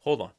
Hold on.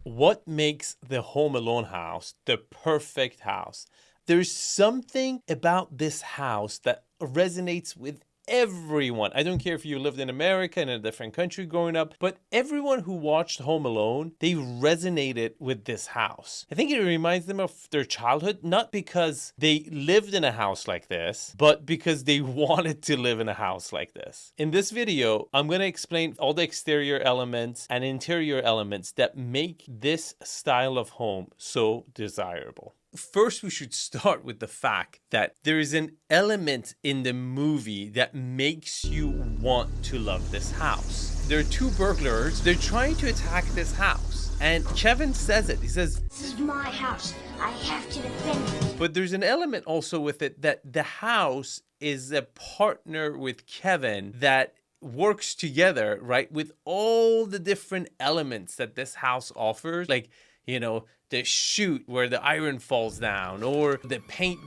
What makes the Home Alone house the perfect house? There's something about this house that resonates with everyone. I don't care if you lived in America, in a different country growing up, but everyone who watched Home Alone, they resonated with this house. I think it reminds them of their childhood, not because they lived in a house like this, but because they wanted to live in a house like this. In this video, I'm going to explain all the exterior elements and interior elements that make this style of home so desirable. First, we should start with the fact that there is an element in the movie that makes you want to love this house. There are two burglars. They're trying to attack this house. And Kevin says it. He says, "This is my house. I have to defend it." But there's an element also with it that the house is a partner with Kevin that works together, right? With all the different elements that this house offers. Like, you know, the chute where the iron falls down, or the paint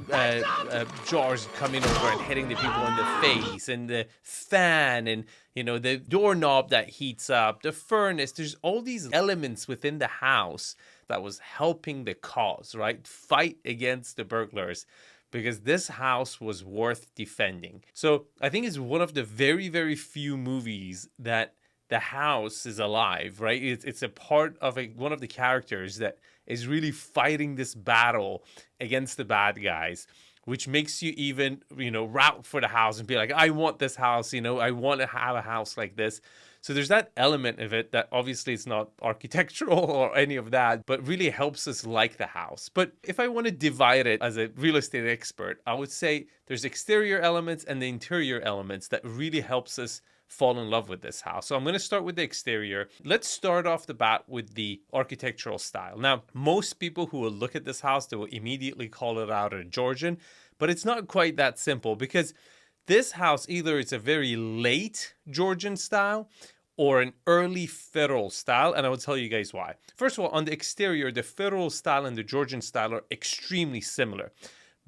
jars coming over and hitting the people in the face, and the fan, and, you know, the doorknob that heats up, the furnace. There's all these elements within the house that was helping the cause, right? Fight against the burglars, because this house was worth defending. So I think it's one of the very, very few movies that the house is alive, right? It's a part of one of the characters that is really fighting this battle against the bad guys, which makes you even, you know, route for the house and be like, I want this house, you know, I want to have a house like this. So there's that element of it that obviously it's not architectural or any of that, but really helps us like the house. But if I want to divide it as a real estate expert, I would say there's exterior elements and the interior elements that really helps us fall in love with this house. So I'm going to start with the exterior. Let's start off the bat with the architectural style. Now, most people who will look at this house, they will immediately call it out a Georgian, but it's not quite that simple, because this house, either it's a very late Georgian style or an early federal style, and I will tell you guys why. First of all, on the exterior, the federal style and the Georgian style are extremely similar,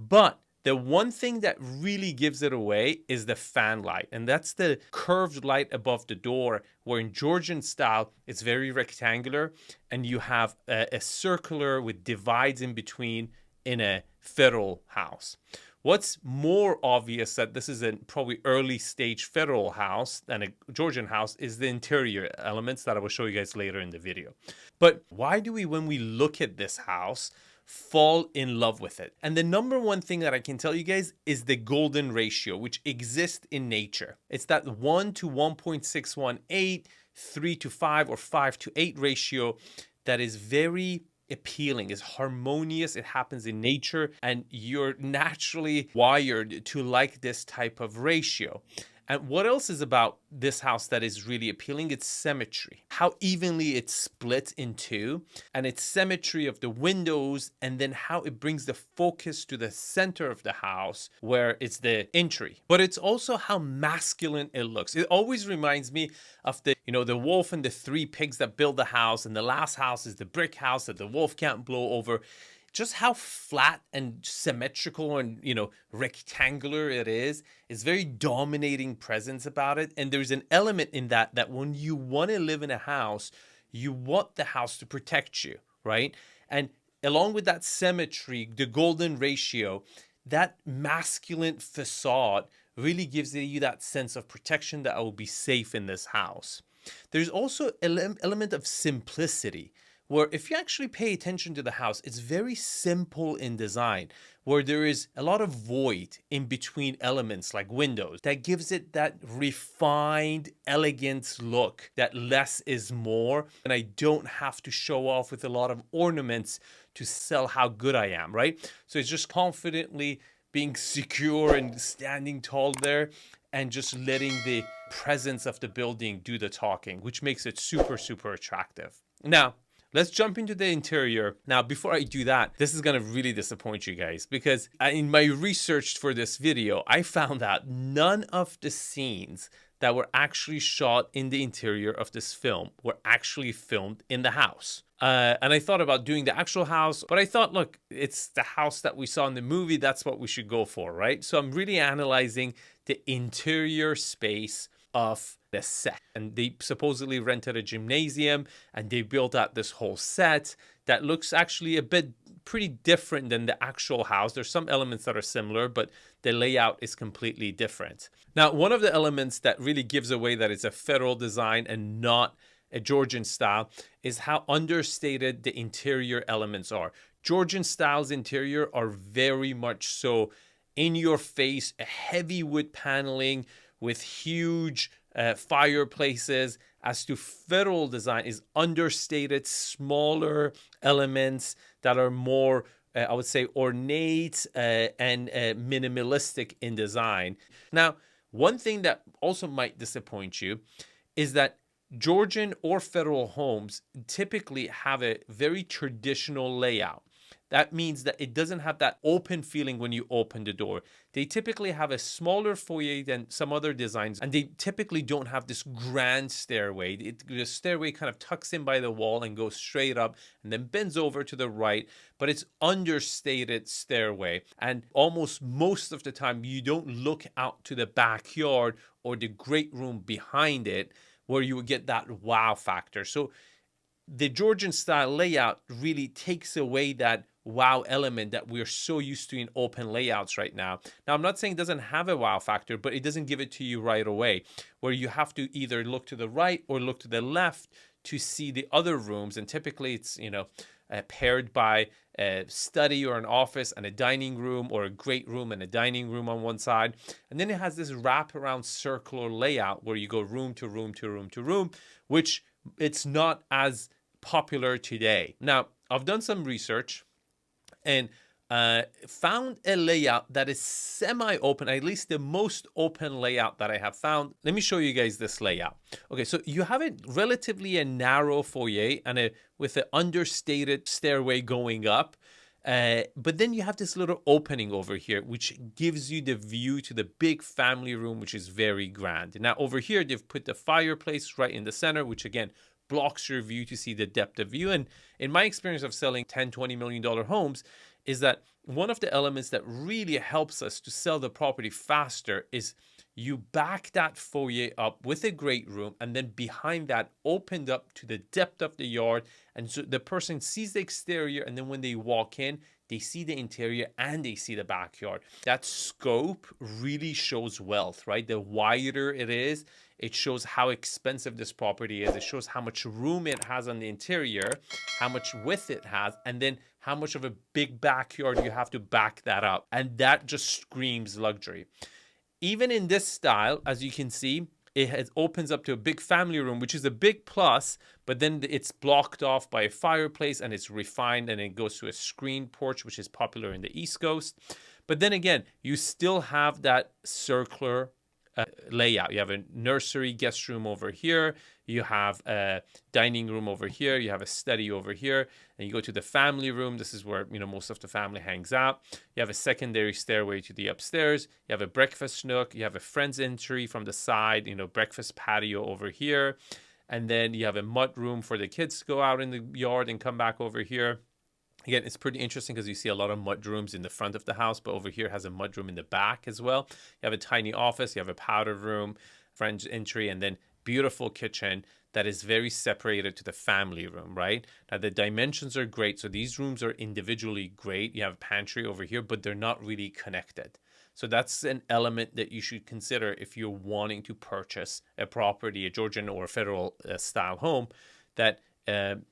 but the one thing that really gives it away is the fan light, and that's the curved light above the door, where in Georgian style, it's very rectangular, and you have a circular with divides in between in a federal house. What's more obvious that this is a probably early stage federal house than a Georgian house is the interior elements that I will show you guys later in the video. But why do we, when we look at this house, fall in love with it? And the number one thing that I can tell you guys is the golden ratio, which exists in nature. It's that 1 to 1.618, 3 to 5, or 5 to 8 ratio that is very appealing, is harmonious. It happens in nature, and you're naturally wired to like this type of ratio. And what else is about this house that is really appealing? It's symmetry, how evenly it's split in two, and its symmetry of the windows, and then how it brings the focus to the center of the house where it's the entry. But it's also how masculine it looks. It always reminds me of the, you know, the wolf and the three pigs that build the house, and the last house is the brick house that the wolf can't blow over. Just how flat and symmetrical and, you know, rectangular it is very dominating presence about it. And there's an element in that when you want to live in a house, you want the house to protect you, right? And along with that symmetry, the golden ratio, that masculine facade really gives you that sense of protection that I will be safe in this house. There's also an element of simplicity, where if you actually pay attention to the house, it's very simple in design, where there is a lot of void in between elements like windows that gives it that refined, elegant look, that less is more, and I don't have to show off with a lot of ornaments to sell how good I am, right? So it's just confidently being secure and standing tall there, and just letting the presence of the building do the talking, which makes it super, super attractive. Now, let's jump into the interior. Now, before I do that, this is going to really disappoint you guys, because in my research for this video, I found out none of the scenes that were actually shot in the interior of this film were actually filmed in the house. And I thought about doing the actual house, but I thought, look, it's the house that we saw in the movie. That's what we should go for, right? So I'm really analyzing the interior space of the set. And they supposedly rented a gymnasium and they built out this whole set that looks actually a bit pretty different than the actual house. There's some elements that are similar, but the layout is completely different. Now, one of the elements that really gives away that it's a federal design and not a Georgian style is how understated the interior elements are. Georgian styles interior are very much so in your face, a heavy wood paneling with huge fireplaces, as to federal design is understated, smaller elements that are more, I would say, ornate and minimalistic in design. Now, one thing that also might disappoint you is that Georgian or federal homes typically have a very traditional layout. That means that it doesn't have that open feeling when you open the door. They typically have a smaller foyer than some other designs, and they typically don't have this grand stairway. The stairway kind of tucks in by the wall and goes straight up and then bends over to the right, but it's understated stairway. And almost most of the time, you don't look out to the backyard or the great room behind it, where you would get that wow factor. So the Georgian style layout really takes away that wow element that we're so used to in open layouts right now. Now, I'm not saying it doesn't have a wow factor, but it doesn't give it to you right away, where you have to either look to the right or look to the left to see the other rooms. And typically it's, paired by a study or an office and a dining room, or a great room and a dining room on one side. And then it has this wraparound circular layout where you go room to room to room to room, which it's not as popular today. Now, I've done some research and found a layout that is semi-open, at least the most open layout that I have found. Let me show you guys this layout. Okay, so you have a relatively narrow foyer and with an understated stairway going up. But then you have this little opening over here, which gives you the view to the big family room, which is very grand. Now, over here, they've put the fireplace right in the center, which again blocks your view to see the depth of view. And in my experience of selling $10-20 million homes, is that one of the elements that really helps us to sell the property faster is you back that foyer up with a great room, and then behind that opened up to the depth of the yard. And so the person sees the exterior, and then when they walk in, they see the interior and they see the backyard. That scope really shows wealth, right? The wider it is, it shows how expensive this property is. It shows how much room it has on the interior, how much width it has, and then how much of a big backyard you have to back that up. And that just screams luxury. Even in this style, as you can see, it opens up to a big family room, which is a big plus, but then it's blocked off by a fireplace and it's refined, and it goes to a screen porch, which is popular in the East Coast. But then again, you still have that circular layout. You have a nursery guest room over here. You have a dining room over here. You have a study over here. And you go to the family room. This is where, most of the family hangs out. You have a secondary stairway to the upstairs. You have a breakfast nook. You have a friend's entry from the side, breakfast patio over here. And then you have a mud room for the kids to go out in the yard and come back over here. Again, it's pretty interesting because you see a lot of mud rooms in the front of the house, but over here has a mud room in the back as well. You have a tiny office, you have a powder room, friend's entry, and then beautiful kitchen that is very separated to the family room, right? Now, the dimensions are great. So these rooms are individually great. You have a pantry over here, but they're not really connected. So that's an element that you should consider if you're wanting to purchase a property, a Georgian or federal style home, that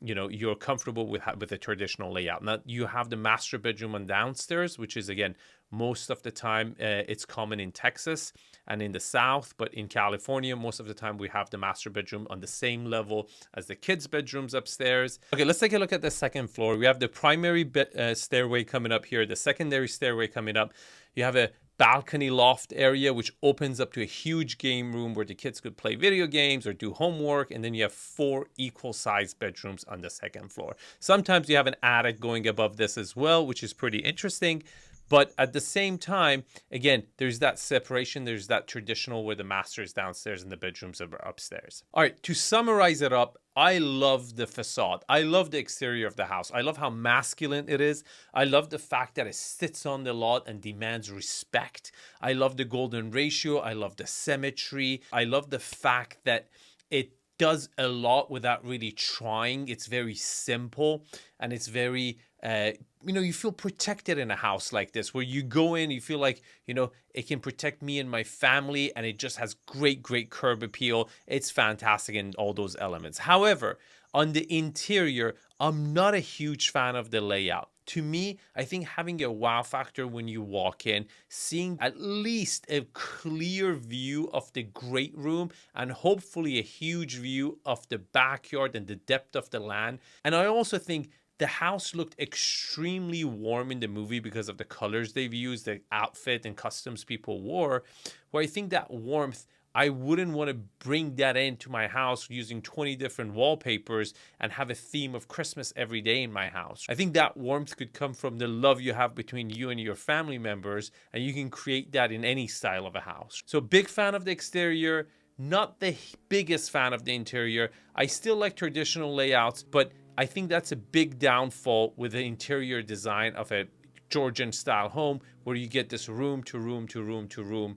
you're comfortable with the traditional layout. Now, you have the master bedroom on downstairs, which is, again, most of the time it's common in Texas and in the South, but in California, most of the time we have the master bedroom on the same level as the kids' bedrooms upstairs. Okay, let's take a look at the second floor. We have the primary stairway coming up here, the secondary stairway coming up. You have a balcony loft area, which opens up to a huge game room where the kids could play video games or do homework. And then you have 4 equal-sized bedrooms on the second floor. Sometimes you have an attic going above this as well, which is pretty interesting. But at the same time, again, there's that separation. There's that traditional where the master is downstairs and the bedrooms are upstairs. All right, to summarize it up, I love the facade. I love the exterior of the house. I love how masculine it is. I love the fact that it sits on the lot and demands respect. I love the golden ratio. I love the symmetry. I love the fact that it does a lot without really trying. It's very simple and it's very, you feel protected in a house like this where you go in, you feel like, it can protect me and my family, and it just has great curb appeal. It's fantastic in all those elements. However, on the interior, I'm not a huge fan of the layout. To me, I think having a wow factor when you walk in, seeing at least a clear view of the great room and hopefully a huge view of the backyard and the depth of the land. And I also think the house looked extremely warm in the movie because of the colors they've used, the outfit and customs people wore, where I think that warmth, I wouldn't want to bring that into my house using 20 different wallpapers and have a theme of Christmas every day in my house. I think that warmth could come from the love you have between you and your family members, and you can create that in any style of a house. So big fan of the exterior, not the biggest fan of the interior. I still like traditional layouts, but I think that's a big downfall with the interior design of a Georgian style home, where you get this room to room to room to room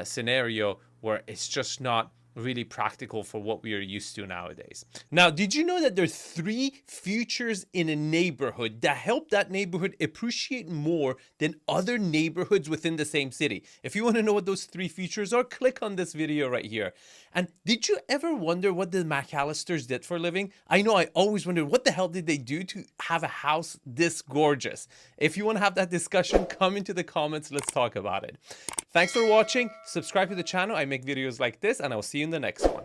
scenario where it's just not really practical for what we are used to nowadays. Now, did you know that there are 3 features in a neighborhood that help that neighborhood appreciate more than other neighborhoods within the same city? If you want to know what those 3 features are, click on this video right here. And did you ever wonder what the McAllisters did for a living? I know I always wondered, what the hell did they do to have a house this gorgeous? If you want to have that discussion, come into the comments. Let's talk about it. Thanks for watching. Subscribe to the channel. I make videos like this, and I'll see you in the next one.